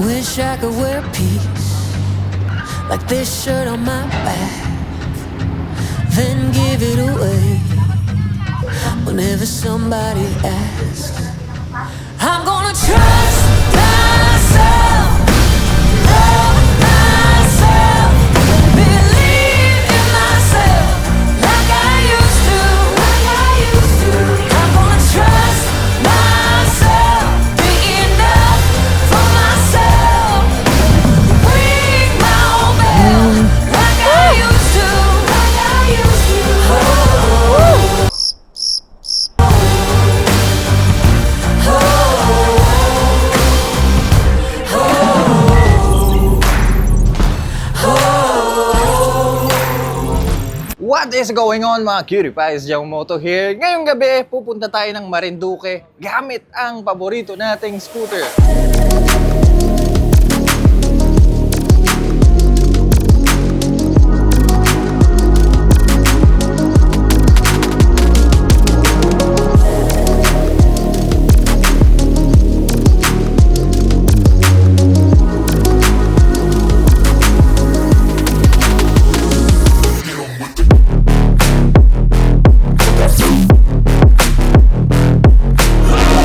Wish I could wear peace like this shirt on my back, then give it away whenever somebody asks. I'm gonna trust myself, love myself, believe in myself like I used to. I'm gonna trust myself, be enough for myself, ring my own bell like I used to. What is going on mga cutie pies? Jaumoto here. Ngayong gabi, pupunta tayo ng Marinduque gamit ang paborito nating scooter.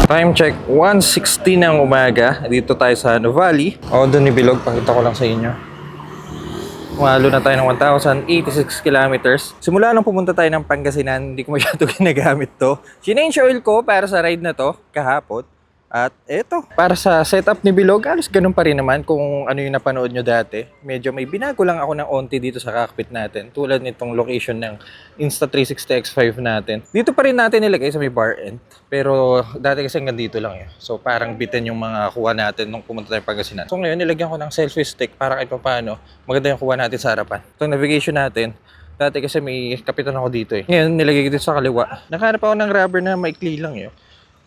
Time check, 1:16 ng umaga. Dito tayo sa Nuvali. Doon ni Bilog, pakita ko lang sa inyo. Umalo na tayo ng 1,086 kilometers. Simula nung pumunta tayo ng Pangasinan, hindi ko masyado ginagamit to. Change oil ko para sa ride na to kahapon. At eto, para sa setup ni Bilog, halos ganun pa rin naman kung ano yung napanood nyo dati. Medyo may binago lang ako ng onti dito sa cockpit natin. Tulad nitong location ng Insta360 X5 natin. Dito pa rin natin nilagay sa may bar end. Pero dati kasi hanggang dito lang yun. So parang bitin yung mga kuha natin nung pumunta tayo Pangasinan. So ngayon nilagyan ko ng selfie stick para kahit paano maganda yung kuha natin sa harapan. Itong navigation natin, dati kasi may kapitan ako dito eh. Ngayon nilagay ko dito sa kaliwa. Nakahanap ako ng rubber na maikli lang yun.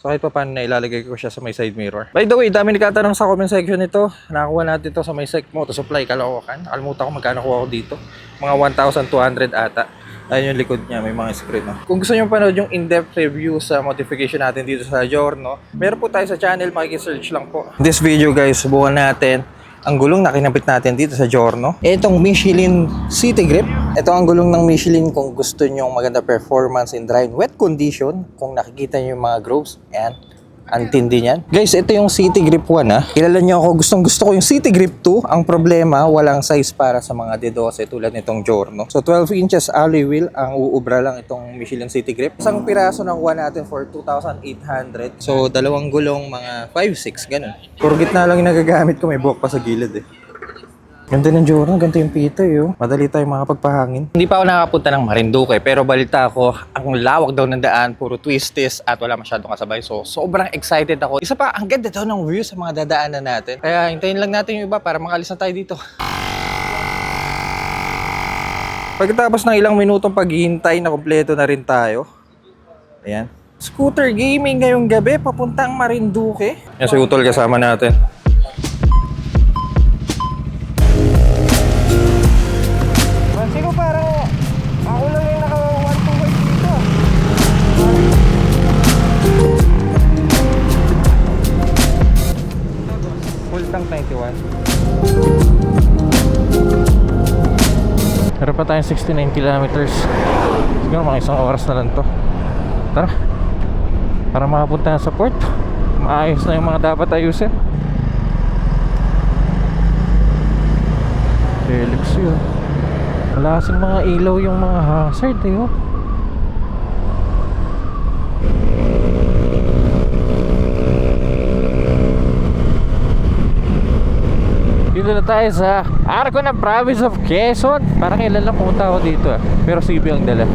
So kahit pa paano na ilalagay ko siya sa may side mirror. By the way, dami nagtatanong sa comment section nito. Nakakuha natin ito sa may Sec Moto Supply, Caloocan. Nakalimutan ko magkano kuha ko dito. Mga 1,200 ata. Ayun yung likod niya, may mga screen. No? Kung gusto nyo panood yung in-depth review sa modification natin dito sa Giorno, meron po tayo sa channel, makikisearch lang po. This video guys, subukan natin ang gulong na kinabit natin dito sa Giorno. Itong Michelin City Grip. Ito ang gulong ng Michelin kung gusto nyo maganda performance in dry and wet condition. Kung nakikita nyo yung mga grooves, yan. Ang tindi niyan. Guys, ito yung City Grip 1 ha. Kilala nyo ako, gusto ko yung City Grip 2. Ang problema, walang size para sa mga D12 tulad nitong Giorno. So 12 inches alloy wheel, ang uubra lang itong Michelin City Grip. Isang piraso nakuha natin for 2,800. So dalawang gulong, mga 5-6, ganun. Puro gitna lang yung nagagamit ko, may buhok pa sa gilid eh. Ganda ng Giorno, ganito yung pito yun. Madali tayo makapagpahangin. Hindi pa ako nakapunta ng Marinduque, pero balita ko, ang lawak daw ng daan, puro twisties at wala masyadong kasabay. So, sobrang excited ako. Isa pa, ang ganda daw ng view sa mga dadaanan natin. Kaya hintayin lang natin yung iba para makalis na tayo dito. Pagkatapos ng ilang minutong paghihintay, na kompleto na rin tayo. Ayan. Scooter gaming ngayong gabi, papuntang Marinduque. Yan si Utol kasama natin. Tank 91. Meron pa tayong 69 kilometers. Siguro mga isang oras na lang to. Tara, para makapunta sa port. Maayos na yung mga dapat ayusin. Helix yun. Wala kasing mga ilaw yung mga hazard eh oh. Dito na tayo sa Arco ng Province of Quezon. Parang ilan lang pumunta ako dito pero CB ang dala.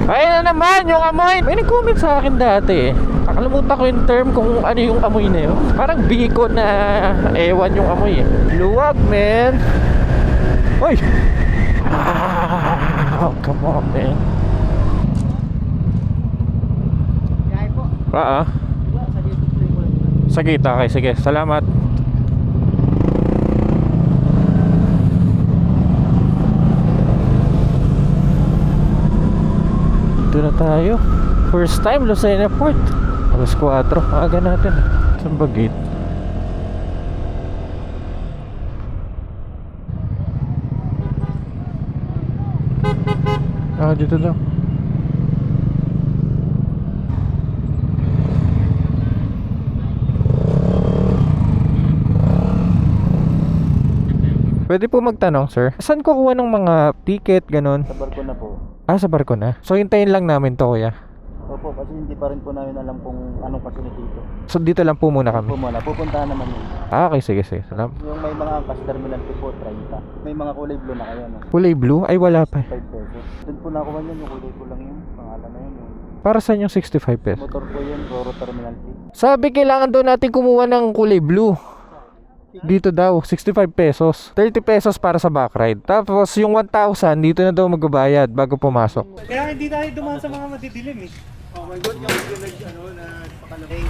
Ayun na naman yung amoy. May nag-comment sa akin dati eh. Nakalimutan ko yung term kung ano yung amoy na yun. Parang biko na ewan yung amoy eh. Luwag man. Uy! Oh, come on man. Sa kita okay, sige, salamat. Dito na tayo. First time Lucena Port. Alas 4. Aga natin. Saan ba gate? Ah, dito daw. Pwede po magtanong, sir. Saan ko kuha ng mga ticket, ganun? Sa barko na po. Ah, sa barko na. So, hintayin lang namin to, kuya. Opo, kasi hindi pa rin po namin alam kung anong facility dito. So, dito lang po muna kami. Pumala, pupuntahan naman yun. Ah, okay, sige, sige. Salam. Yung may mga angkas, terminal 2 po, 30. May mga kulay blue na kayo, no? Kulay blue? Ay, wala pa. 5 pesos. Doon po nakuha yun, yung kulay blue lang yun. Pangalan na yun. Yung Para saan yung 65 pesos? motor po yun, Roro Terminal 3. Sabi, kailangan daw natin kumuha ng kulay blue. Dito daw, 65 pesos. 30 pesos para sa back ride. Tapos yung 1,000, dito na daw magbabayad bago pumasok. Kaya hindi tayo dumaan sa mga madidilim eh. Oh my God, yung na pakalabay.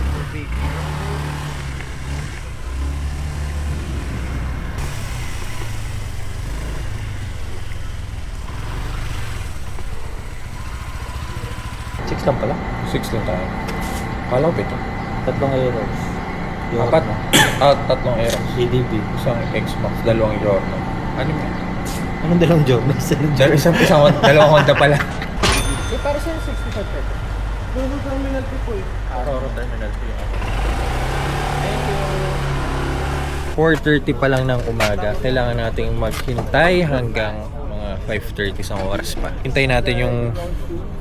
Six lang pala? 6 lang tayo. Kala ko pito. 3 euros. Apat? Tatlong Aero. CDB. Isang X-Max, dalawang Yorno. Ano mo? Anong dalawang job? Dalawang Honda pala. Eh, para sa 65 pesos. Roro Terminal 3 po eh. Roro Terminal 3. 4:30 pa lang ng umaga. Kailangan nating maghintay hanggang mga 5:30 sa oras pa. Hintayin natin yung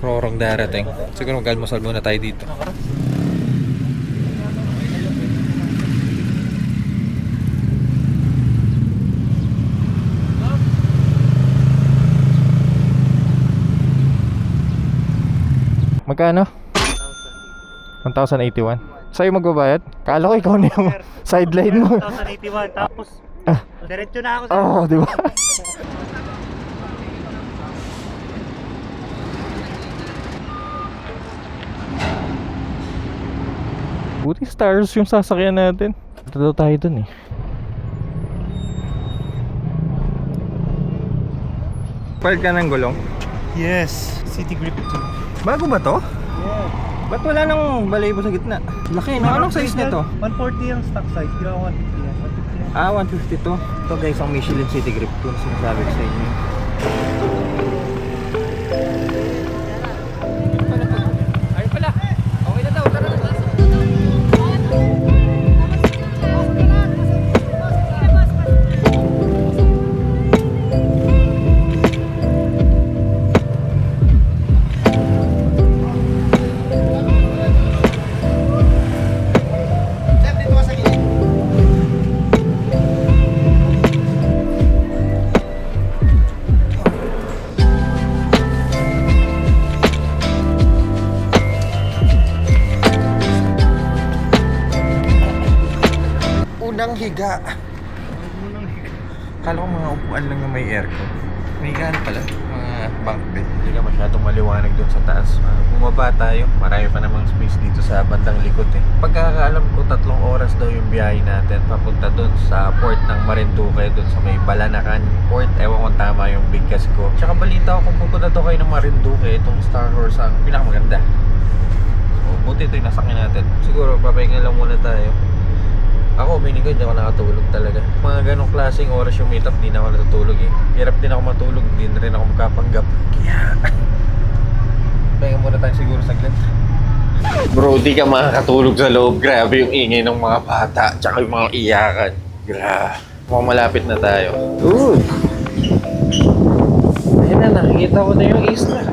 Rorong darating. Siguro mag-almusal muna tayo dito. Magkano? 1,081. Sa'yo magbabayad? Kala ko ikaw na yung sideline mo. 1,081, tapos diretso na ako sa... Oo, di ba? Buti stars yung sasakyan natin. Ito daw tayo dun eh. Palit ka ng gulong? Yes, City Grip 2. Bago ba to? Yeah. Ba't wala nang balayibo sa gitna? Laki, no? Anong size nito? 140 ang stock size, ginawa 150 yan. 150 yan. Ah, 152. Ito guys, ang Michelin City Grip 2 na sinasabi ko sa inyo. Ay pala, okay na daw, tara na. Unang higa. Kala ko mga upuan lang na may aircon. May higaan pala, mga bunk bed. Hindi ka masyadong maliwanag doon sa taas. Bumaba tayo, marami pa namang space dito sa bandang likod eh. Pagkakaalam ko, 3 oras daw yung biyahe natin papunta doon sa port ng Marinduque, doon sa may Balanacan port. Ewan kung tama yung bigkas ko. Tsaka balita ko kung pupunta daw kayo ng Marinduque, itong Star Horse ang pinakamaganda. So, buti ito yung nasakyan natin. Siguro, papahinga lang muna tayo. Ako, meaning ko, hindi ako nakatulog talaga. Mga ganong klaseng oras yung meet up, hindi na ako natutulog eh. Hirap din ako matulog, hindi na rin ako makapanggap. Kaya, pahinga muna tayo siguro saglit. Bro, di ka makakatulog sa loob. Grabe yung ingay ng mga bata, tsaka yung mga iyakan. Grabe. Mukhang malapit na tayo. Dude! Ayun na, nakikita ko na yung isla.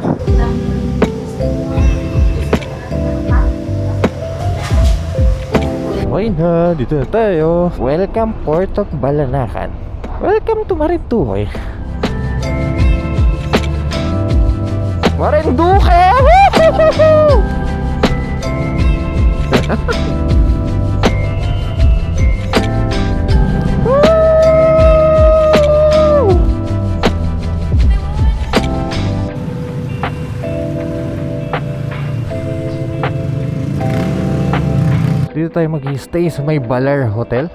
Okay na, dito na tayo. Welcome Port of Balanacan. Welcome to Marinduque. Marinduque! Woo-hoo-hoo-hoo! Woo! Dito tayo mag-stay sa may Balar Hotel.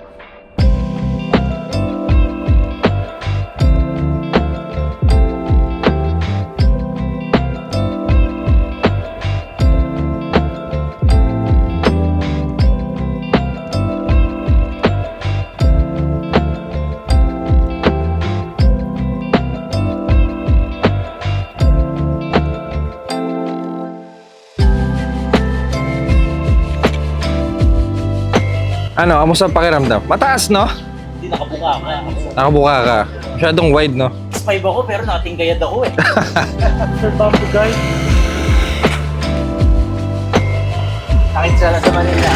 Ano, kamusta ang pakiramdam? Mataas, no? Hindi, nakabuka ka. Nakabuka ka. Masyadong wide, no? 5 ako pero natinggayad ako eh. Sir Bamboo guys. Sakit sana sa Manila.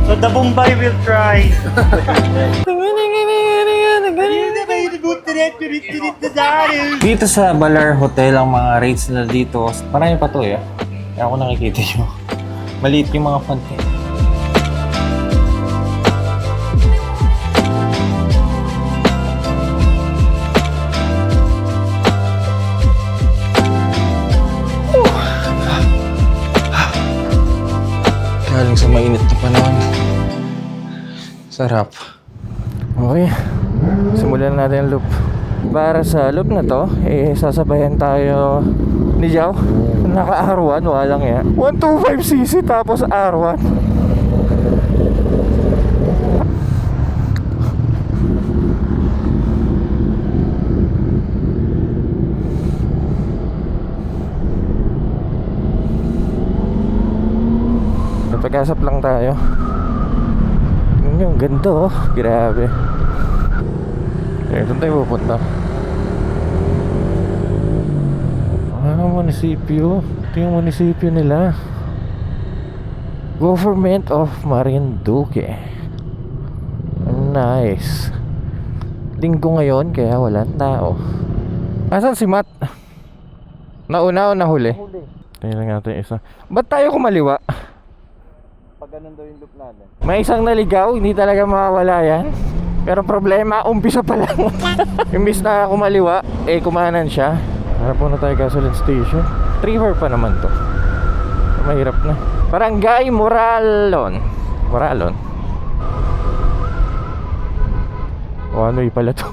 So the Bombay will try. Dito sa Balar Hotel, ang mga rates nila dito, marami pa to eh. Kaya ako nakikita nyo. Maliit yung mga font eh. Galing sa mainit na panahon. Sarap. Okay. Simulan natin ang loop. Para sa loop na to, sasabayan tayo ni Jao. Naka R1, walang ya. 125cc tapos R1. Pag-asap lang tayo. Yung ganda oh. Grabe. Saan tayo pupunta? Ano munisipyo? Ito yung munisipyo nila. Government of Marinduque. Nice. Linggo ngayon kaya walang tao. Asan si Matt? Nauna o nahuli? Tingnan natin isa. Ba't tayo kumaliwa? Pag ganun daw yung loop natin. May isang naligaw, hindi talaga mawawala yan. Pero problema, umpisa pa lang. Imbis na kumaliwa, kumanan siya. Harap muna tayo gasoline station. 3-4 pa naman to. Mahirap na. Barangay Moralon. Moralon. O ano pala to?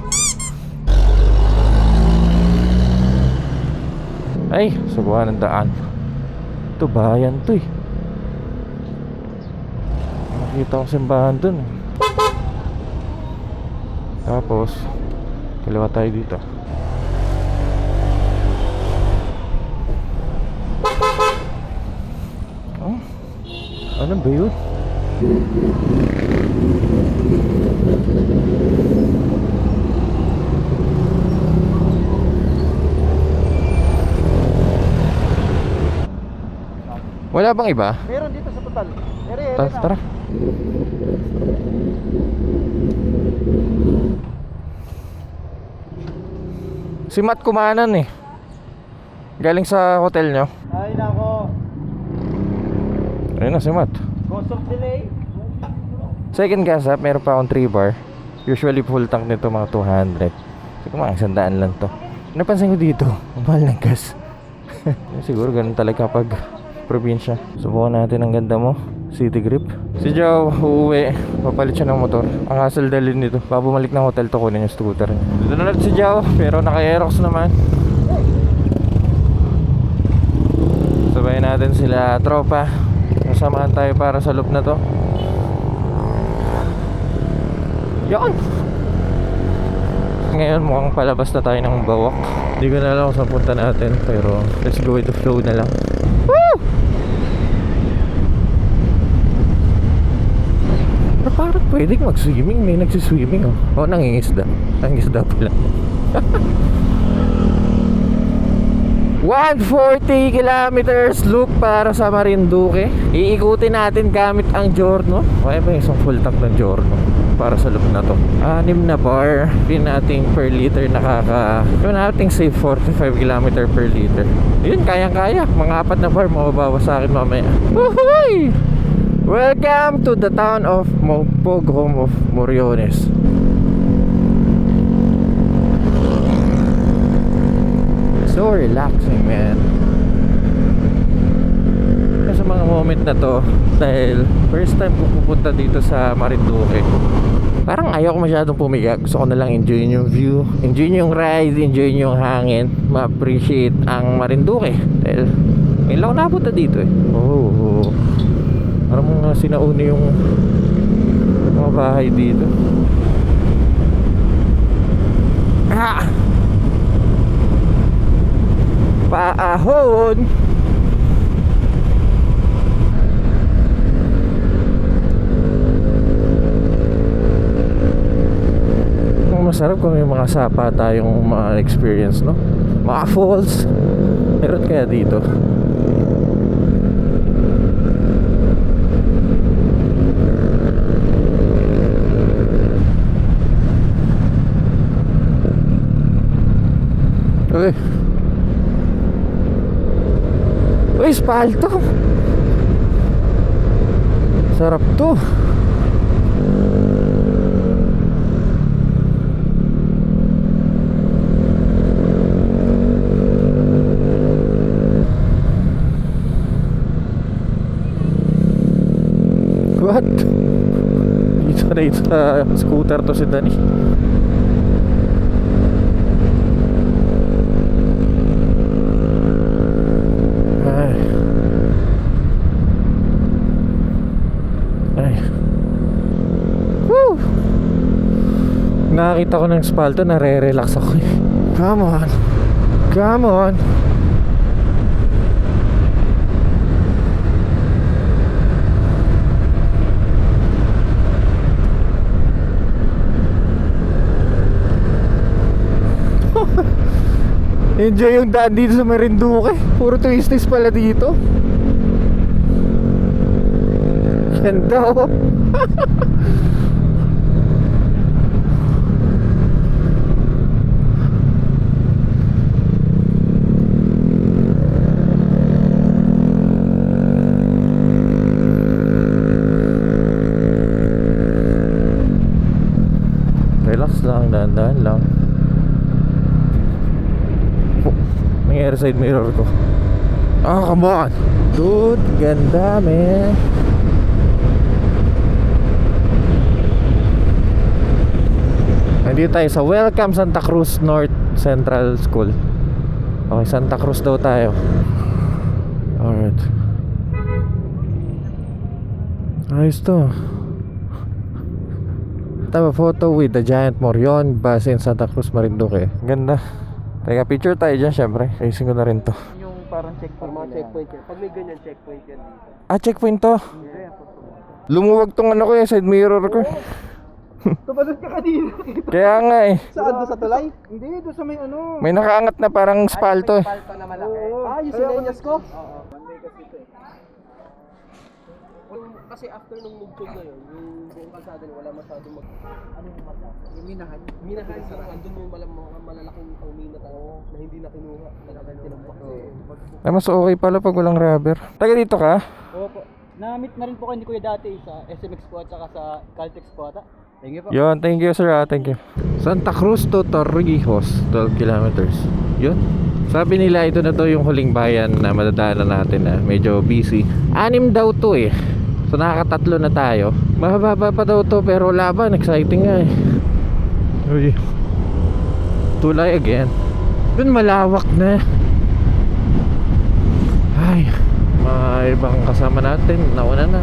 Ay, subuhan ng daan. Ito bayan to eh. Nakita ko simbahan dun eh. Tapos kaliwa tayo dito. Oh, ano ba yun? Wala bang iba? Meron dito sa total. Tara. Si Matt kumanan eh. Galing sa hotel nyo. Ay nako. Ayun na si Matt. Ghost of delay. Second gas up, meron pa akong 3 bar. Usually full tank nito mga 200. So kung mga 100 lang to. Napansin ko dito, ang mahal ng gas. Siguro ganun talaga kapag probinsya. Subukan natin ang ganda mo. City Grip. Si Joe, uuwi. Papalit siya ng motor. Ang hassle dalhin nito. Baka bumalik ng hotel to, kunin yung scooter. Dito na si Joe, pero naka-aerox naman. Sabayin natin sila tropa. Nasamahan tayo para sa loop na to. Yan! Ngayon mukhang palabas na tayo ng Bawak. Hindi ko na alam kung saan punta natin, pero let's go with the flow na lang. Woo! Pero parang pwedeng mag-swimming. May nagsiswimming oh. Oh, nangingisda. Nangingisda pala. 140 kilometers loop para sa Marinduque. Iikutin natin gamit ang Giorno. Kaya ba isang full tank ng Giorno para sa loop na to? 6 na bar. Pin natin per liter nakaka... Yun natin save 45 km per liter. Yun, kayang-kaya. Mga 4 na bar mababawas sa akin mamaya. Woohooy! Welcome to the town of Mopog, home of Moriones. So relaxing, man. Sa mga moment na to, dahil first time ko pupunta dito sa Marinduque, parang ayaw ko masyadong pumiga. Gusto ko na lang enjoy yung view, enjoy yung ride, enjoy yung hangin, ma-appreciate ang Marinduque. Dahil ngayon lang napunta dito eh. Oh. Parang mga sinauni yung mga bahay dito. Paahon! masarap kung may mga sapa tayong mga experience, no? Mga falls. Meron kaya dito? Uy. Uy, espalto. Sarap to. What? Dito na ito sa scooter to si Danny. Ay. Ay. Woo! Nakakita ko ng espalto, nare-relax ako eh. Come on. Come on. Enjoy yung daan dito sa Marinduque. Puro twisties pala dito. Ganda oh. Relax lang, dahan-dahan lang. Nangyari side mirror ko. Ah, come on. Dude, ganda man. Nandito tayo sa Welcome Santa Cruz North Central School. Okay, Santa Cruz daw tayo. Alright. Ayos to. Tama, photo with the giant Morion bus in Santa Cruz, Marinduque. Ganda. Teka, picture tayo dyan syempre. Ayusin ko na rin to. Yung parang checkpoint. Mga checkpoint yan. Pag may ganyan, checkpoint yan dito. Ah, checkpoint to. Lumuwag tong ano ko yung side mirror ko. Tumadot ka kanina. Kaya nga eh. Saan? Doon sa tulay? Hindi, doon sa may ano. May nakaangat na parang spalto eh. Palto na malaki. Yung sinenyas ko? Oo. One way kasi ito eh. Kasi after nung mugtog na yun, yung buong kalsada wala masyadong ano yung mata? Yung minahan? Minahan yung andun yung malalaking mina na hindi na kinuha. Talagang tinambak eh. Ay, mas okay pala pag walang rubber. Taga dito ka? Opo. Na-meet na rin po kayo ni Kuya dati sa SMX po at saka sa Caltex po ata. Thank you po. Yun, thank you sir, thank you. Santa Cruz to Torrijos, 12 kilometers. Yun. Sabi nila ito na to yung huling bayan na madadaanan natin na medyo busy. 6 daw to eh. So nakakatatlo na tayo. Mahaba pa daw to pero laban, exciting nga eh. Uy. Tulay again. Dun malawak na. Ay, mga ibang kasama natin, nauna na.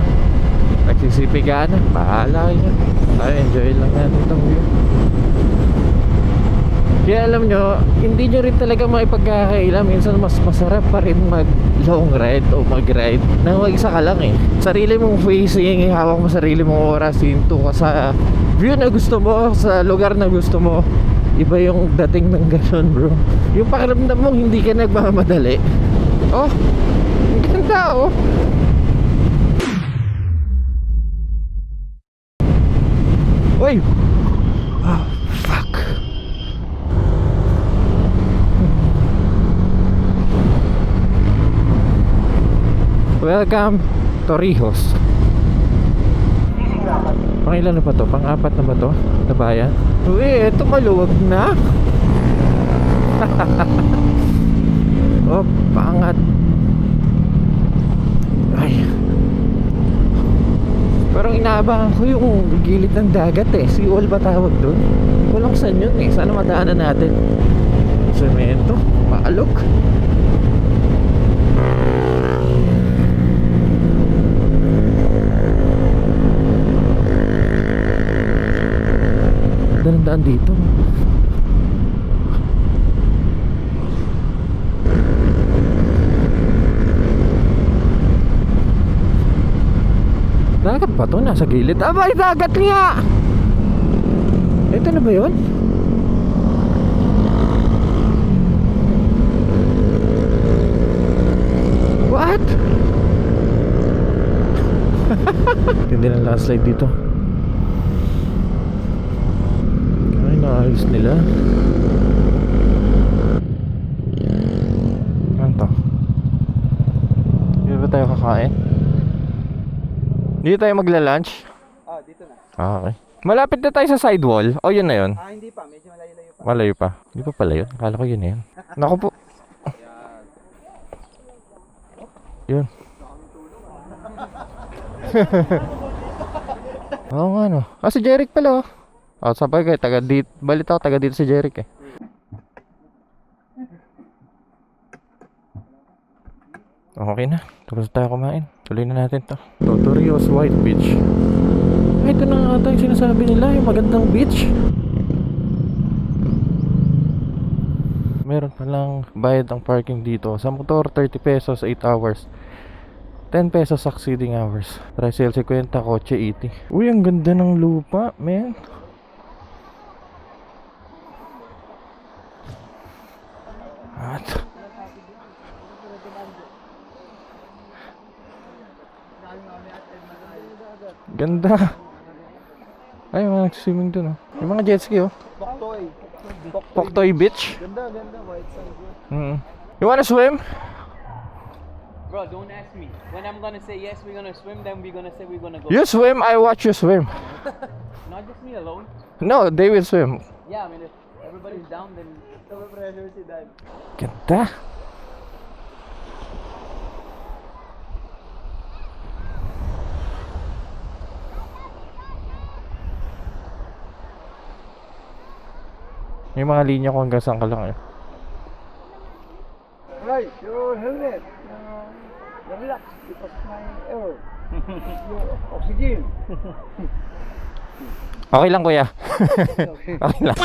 Nagsisipigaan na, bahala kayo. Ay, enjoy lang natin itong view. Kaya alam nyo, hindi nyo rin talaga maipagkakaila. Minsan mas masarap pa rin mag long ride o mag ride nang mag-isa ka lang eh. Sarili mong facing, hawak mo sarili mong oras, hinto ka sa view na gusto mo, sa lugar na gusto mo. Iba yung dating ng ganun bro. Yung pakiramdam mong hindi ka nagmamadali. Oh, ang ganda oh. Uy! Oh, fuck. Welcome, Torrijos. Pangilan na ba to? Pang-apat na ba to? Na bayan? Uy, eto maluwag na. Oh, pangat. Ay. Parang inaabangan ko yung gilid ng dagat eh. Seawall ba tawag doon? Walang saan yun eh. Sana madaanan natin. Semento, maalok. Daan dito. Dagat ba to? Nasa gilid. Abay, dagat nga! Ito na ba yun? What? Hindi na landslide dito. Ay, naayos nila. Ano to? Hindi ba tayo kakain? Hindi tayo magla-lunch? Dito na. Okay. Malapit na tayo sa sidewall. O, yun na yun. Hindi pa. Medyo malayo-layo pa. Malayo pa. Hindi pa pala yun. Akala ko yun na yun. Naku po. Yun. Oo nga no. Si Jeric pala oh. Sabagay, taga dito. Balit ako, taga dito si Jeric eh. Okay na. Tapos tayo kumain. Tuloy na natin to. Torrijos White Beach. Ito na nga ata yung sinasabi nila, yung magandang beach. Meron palang bayad ang parking dito. Sa motor, 30 pesos, 8 hours. 10 pesos succeeding hours. Tricycle 50, kotse 80. Uy, ang ganda ng lupa, man. At ganda. Ay, mga nag-swimming dun oh. Yung mga jet ski oh. Poktoy Beach. Ganda, white sand. You wanna swim? Bro, don't ask me. When I'm gonna say yes, we're gonna swim, then we're gonna say we're gonna go. You swim, I watch you swim. Not just me alone. No, they will swim. Yeah, I mean, if everybody's down, then pressure si Dad. Ganda. Yung mga linya ko hanggang saan ka lang eh. Right, your helmet. Relax, because my air. Your oxygen. Okay lang kuya. Okay lang.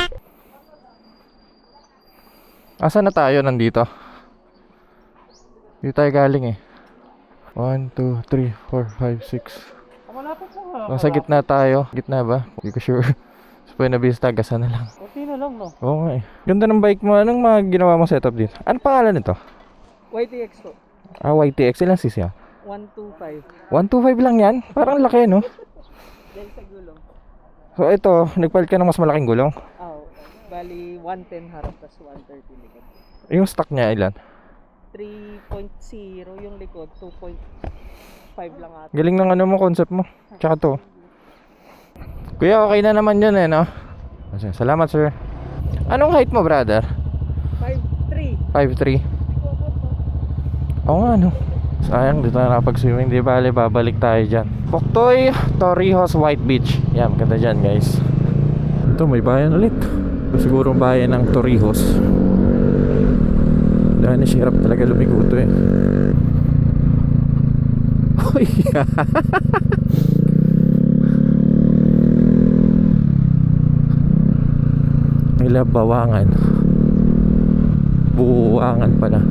Asan na tayo nandito? Dito tayo galing eh. 1, 2, 3, 4, 5, 6. Malapit po nga. Nasa gitna tayo. Gitna ba? Hindi ko sure. Sa Buena Vista, gasa na lang. Okay na lang, no? Oo nga eh. Ganda ng bike mo. Anong mga ginawa mo setup dito? Ano pangalan nito? YTX po. YTX. Ilang cc ah? 125. 125 lang yan? Parang laki no? Dahil sa gulong. So ito, nagpalit ka ng mas malaking gulong. Bali 110 harap, tas 130 likod. Yung stock niya ilan? 3.0 yung likod, 2.5 lang ata. Galing ng ano mo, concept mo. Tsaka to. Kuya, okay na naman yun eh, no? Salamat, sir. Anong height mo, brother? 5'3". 5'3". Oo nga, no? Sayang, dito na nakapag-swimming. Di bale, babalik tayo dyan. Poktoy, Torrijos, White Beach. Yan, maganda dyan, guys. Ito, may bayan ulit. Ito siguro bayan ng Torrijos. Dahil hirap talaga lumigo ito eh. Uy! Nila Bawangan. Buwangan pala.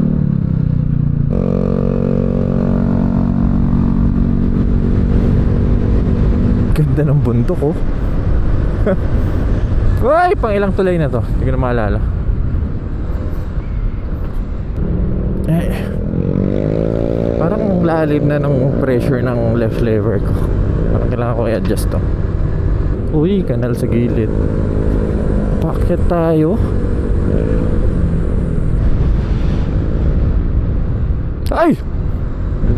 Ganda ng bundok oh. Ay, pang ilang tulay na to? Hindi ko na maalala. Parang lalim na ng pressure ng left lever ko. Parang kailangan ko i-adjust to. Uy, kanal sa gilid. Paakyat tayo. Ay!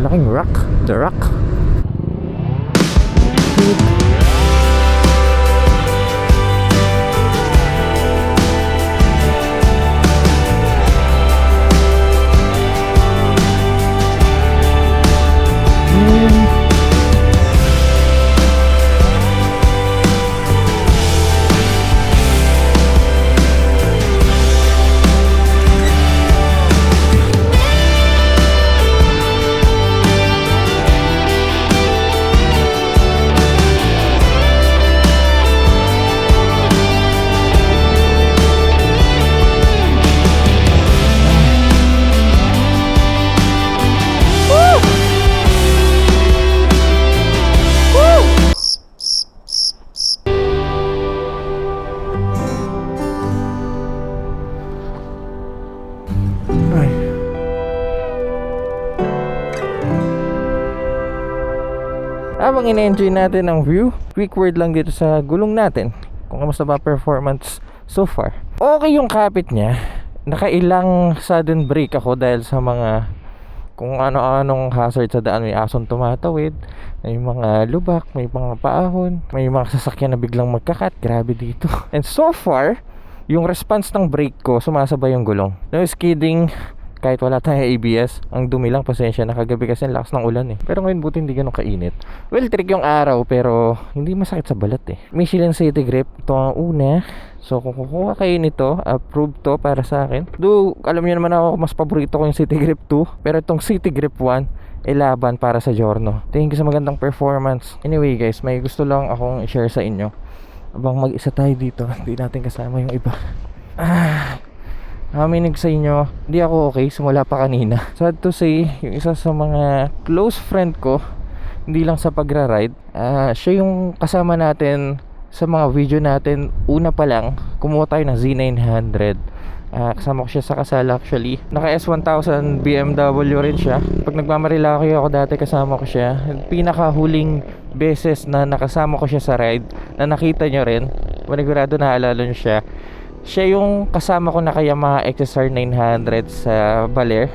Laking rock. The rock. Habang in-enjoy natin ang view, quick word lang dito sa gulong natin. Kung kamusta ba performance so far. Okay yung kapit niya. Nakailang sudden brake ako dahil sa mga kung ano-anong hazard sa daan. May asong tumatawid, may mga lubak, may mga paahon, may mga sasakyan na biglang magkakat. Grabe dito. And so far, yung response ng brake ko, sumasabay yung gulong. No skidding, kahit wala tayong ABS. Ang dumi lang, pasensya na, kagabi kasi lakas ng ulan eh. Pero ngayon buti hindi ganun kainit. Well, trick yung araw pero hindi masakit sa balat eh. Michelin City Grip, ito ang una. So kung kukuha kayo nito, approved to para sa akin. Do, alam niyo naman ako, mas paborito ko yung City Grip 2. Pero itong City Grip 1, laban para sa Giorno. Thank you sa magandang performance. Anyway guys, may gusto lang akong i-share sa inyo. Abang mag-isa tayo dito, hindi natin kasama yung iba. Aminig sa inyo, hindi ako okay, simula pa kanina. Sad to say, yung isa sa mga close friend ko, hindi lang sa pagra-ride, siya yung kasama natin sa mga video natin. Una pa lang, kumuha tayo ng Z900. Kasama ko siya sa kasal actually. Naka S1000 BMW rin siya. Pag nagmamarilaki ako dati, kasama ko siya. Pinakahuling beses na nakasama ko siya sa ride, na nakita nyo rin, manigurado naalala nyo siya. Siya yung kasama ko na kaya mga XSR 900 sa Baler.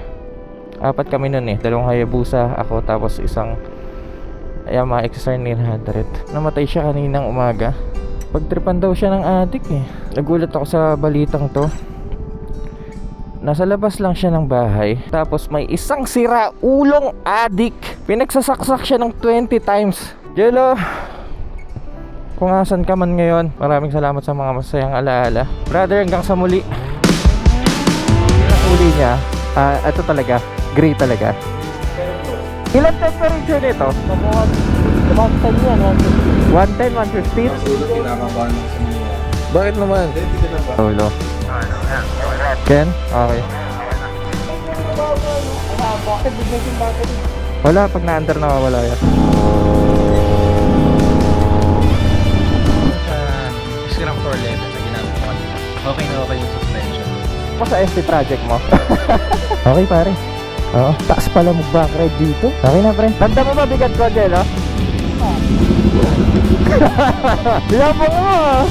4 kami nun eh, 2 Hayabusa ako, tapos isang Yamaha XSR 900. Namatay siya kaninang umaga. Pagtripan daw siya ng adik eh. Nagulat ako sa balitang to. Nasa labas lang siya ng bahay, tapos may isang sira ulong adik. Pinagsasaksak siya ng 20 times. Jello, kung asan ka man ngayon, maraming salamat sa mga masayang alaala. Brother, hanggang sa muli. Yung huli niya, ito talaga, gray talaga. Ilan temperature nito? 110 yan, 110, 115? Kinakabahan ako sa mga. Bakit naman? Hindi ka na ba? Ulo. Ken? Okay. Wala, pag na-under nawawala yan. Scrap 411 na ginamit ko kanina. Okay na okay yung suspension. Ako sa ST project mo. Okay pare. Oo, taas pala mag-back ride dito. Okay na pre. Tanda mo ba bigat ko, Jello? Yabang mo ah.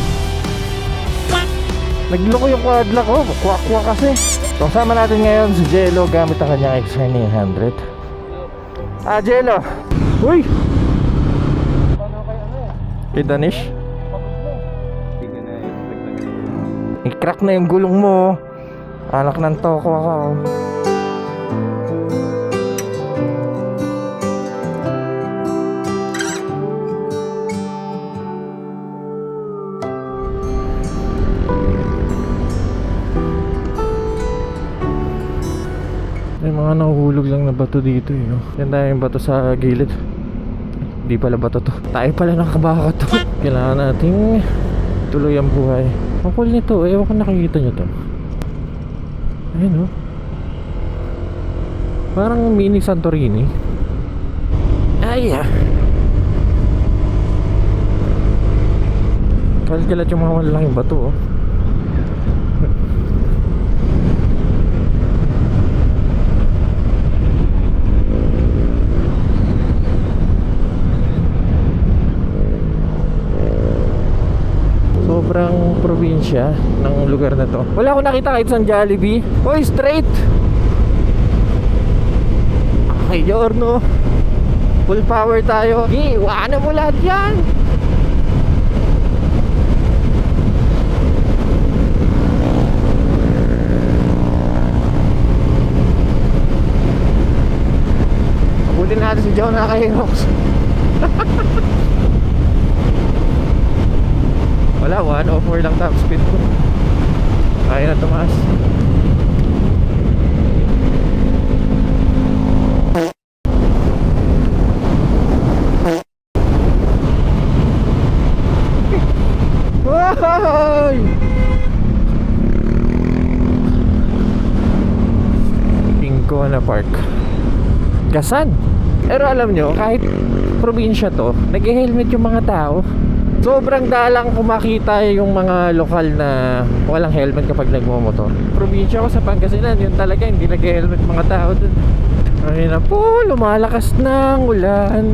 Nagloko yung quadla ko. Kwak-kwak kasi. So, kasama natin ngayon si Jello gamit ang kanyang XR 900. Jello. Uy! Kay Danish? I-crack na yung gulong mo. Anak ng toko ako. May mga nahuhulog lang na bato dito eh, no? Yan tayo yung bato sa gilid. Hindi pala bato to. Tayo pala ng kabaka to. Kailangan nating tuloy ang buhay. Ang cool nito, ewan ko nakikita nyo to. Ayun no? Parang mini Santorini. Ay ah. Kalat yung mga malalaking bato oh. Sobrang probinsya ng lugar na to. Wala akong nakita kahit isang Jollibee. Hoy, straight! Okay, Giorno. Full power tayo. Iwanan mo lahat yan! Abutin natin si John nakahirok. Wala, 104 lang top speed ko. Kaya na tumaas. Wow! Pingkona Park. Gasan. Pero alam nyo, kahit probinsya to, nag-helmet yung mga tao. Sobrang dalang kumakita yung mga lokal na walang helmet kapag nagmumotor. Probinsya ko sa Pangasinan, yun talaga, hindi nag-helmet mga tao dun. Ayun na po, lumalakas na ang ulan.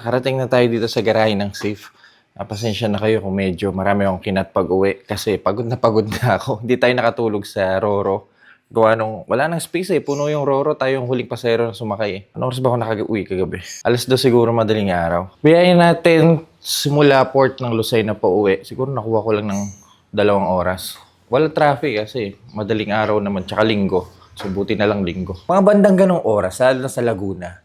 nakarating na tayo dito sa garahe ng Safe. Pasensya na kayo kung medyo marami akong kinat pag-uwi kasi pagod na ako. Hindi tayo nakatulog sa Roro. Gawa nung wala nang space puno yung Roro, tayo yung huling pasahero na sumakay Anong oras ba ako nakag-uwi kagabi? 2:00 siguro madaling araw. Biyahin natin simula port ng Lucena pa uwi. Siguro nakuha ko lang ng 2 oras. Wala traffic kasi madaling araw naman tsaka linggo. So buti na lang linggo. Mga bandang ganong oras, lalo na sa Laguna.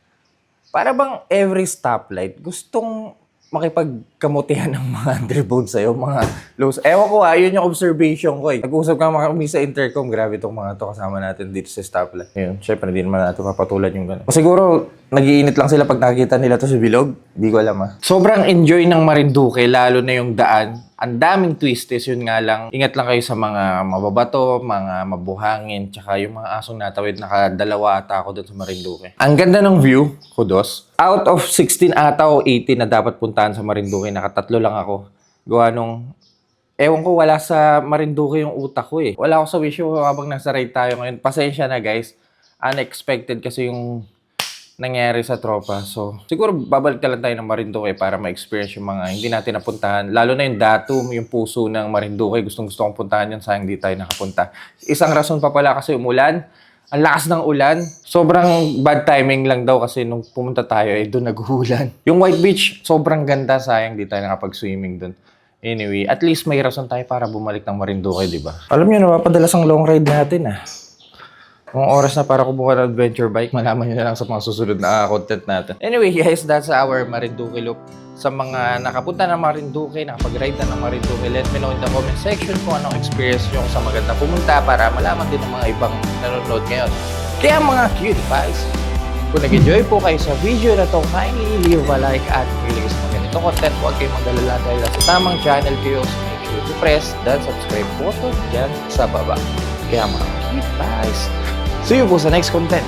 Para bang every stoplight gustong makipagkamutihan ng mga underbone sa'yo, mga lows. Ewan ko yun yung observation ko Nag-usap kami sa intercom, grabe itong mga to kasama natin dito sa stoplight. Yun, syempre hindi naman natin papatulan yung gano'n. Siguro, nag-iinit lang sila pag nakikita nila to sa bilog. Hindi ko alam Sobrang enjoy ng Marinduque, lalo na yung daan. Ang daming twisties, yun nga lang. Ingat lang kayo sa mga mababato, mga mabuhangin, tsaka yung mga asong natawid. Nakadalawa ata ako doon sa Marinduque. Ang ganda ng view, kudos. Out of 16 ata o 18 na dapat puntahan sa Marinduque, nakatatlo lang ako. Gawa nung, ewan ko, wala sa Marinduque yung utak ko Wala ako sa wisyo habang nasa ride tayo ngayon. Pasensya na guys. Unexpected kasi yung nangyari sa tropa. So, siguro babalik na lang tayo ng Marinduque para ma-experience yung mga hindi natin napuntahan. Lalo na yung Datum, yung puso ng Marinduque. Gustong-gusto kong puntahan yan. Sayang hindi tayo nakapunta. Isang rason pa pala kasi umulan. Ang lakas ng ulan. Sobrang bad timing lang daw kasi nung pumunta tayo, doon nag-uulan. Yung White Beach, sobrang ganda. Sayang di tayo nakapag-swimming doon. Anyway, at least may rason tayo para bumalik ng Marinduque, di ba? Alam niyo, napapadalas ang long ride natin Kung oras na para kumuha ng adventure bike, malaman nyo na lang sa mga susunod na content natin. Anyway guys, that's our Marinduque loop. Sa mga nakapunta ng Marinduque, nakapag-ride na ng Marinduque, let me know in the comment section kung anong experience nyo sa maganda pumunta para malaman din ng mga ibang nanonood ngayon. Kaya mga cutie pies, kung nag-enjoy po kayo sa video na to, kindly leave a like at mahilig sa mga ganitong content. Huwag kayong mag-alala dahil sa tamang channel kayo. So make sure to press that subscribe button dyan sa baba. Kaya mga cutie pies, see you po sa next content.